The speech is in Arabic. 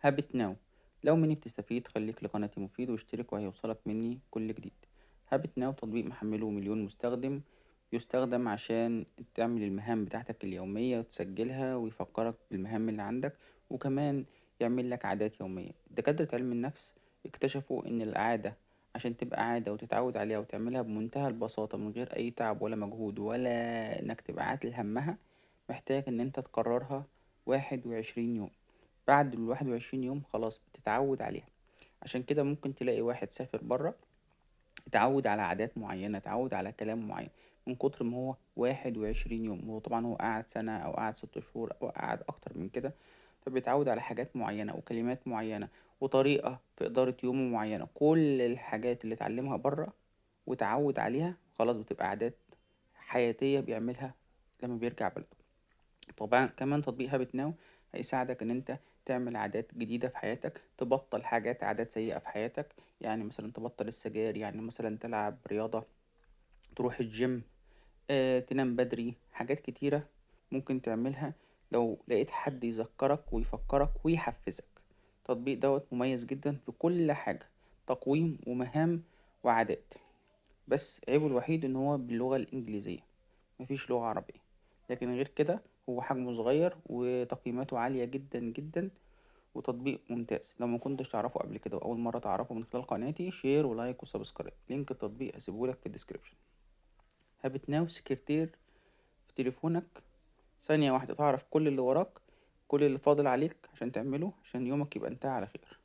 هابت ناو. لو مني بتستفيد خليك لقناتي مفيد واشترك وهيوصلك مني كل جديد. هابت ناو تطبيق محمله مليون مستخدم، يستخدم عشان تعمل المهام بتاعتك اليومية وتسجلها ويفكرك بالمهام اللي عندك، وكمان يعمل لك عادات يومية. دكاترة علم النفس اكتشفوا ان العادة عشان تبقى عادة وتتعود عليها وتعملها بمنتهى البساطة من غير اي تعب ولا مجهود ولا انك تبقى عاتل همها، محتاج ان انت تكررها 21 يوم. بعد ال21 يوم خلاص بتتعود عليها. عشان كده ممكن تلاقي واحد سافر برا اتعود على عادات معينة، اتعود على كلام معين من كتر ما هو 21 يوم. هو طبعا هو قعد سنة أو قعد 6 شهور أو قعد أكتر من كده، فبيتعود على حاجات معينة وكلمات معينة وطريقة في إدارة يومه معينة. كل الحاجات اللي اتعلمها برا وتعود عليها خلاص بتبقى عادات حياتية بيعملها لما بيرجع بلده. طبعا كمان تطبيق هابت ناو هيساعدك ان انت تعمل عادات جديدة في حياتك، تبطل عادات سيئة في حياتك. يعني مثلا تبطل السجاير، يعني مثلا تلعب رياضة، تروح الجيم، تنام بدري. حاجات كتيرة ممكن تعملها لو لقيت حد يذكرك ويفكرك ويحفزك. التطبيق دوت مميز جدا في كل حاجة، تقويم ومهام وعادات. بس عيبه الوحيد ان هو باللغة الانجليزية، مفيش لغة عربية. لكن غير كده هو حجمه صغير وتقييماته عالية جدا جدا، وتطبيق ممتاز. لو ما كنتش تعرفه قبل كده وأول مرة تعرفه من خلال قناتي، شير ولايك وسبسكرايب. لينك التطبيق هسيبهولك في الديسكريبشن. هابت ناو سكرتير في تليفونك، ثانية واحدة تعرف كل اللي وراك، كل اللي فاضل عليك عشان تعمله عشان يومك يبقى انتهى على خير.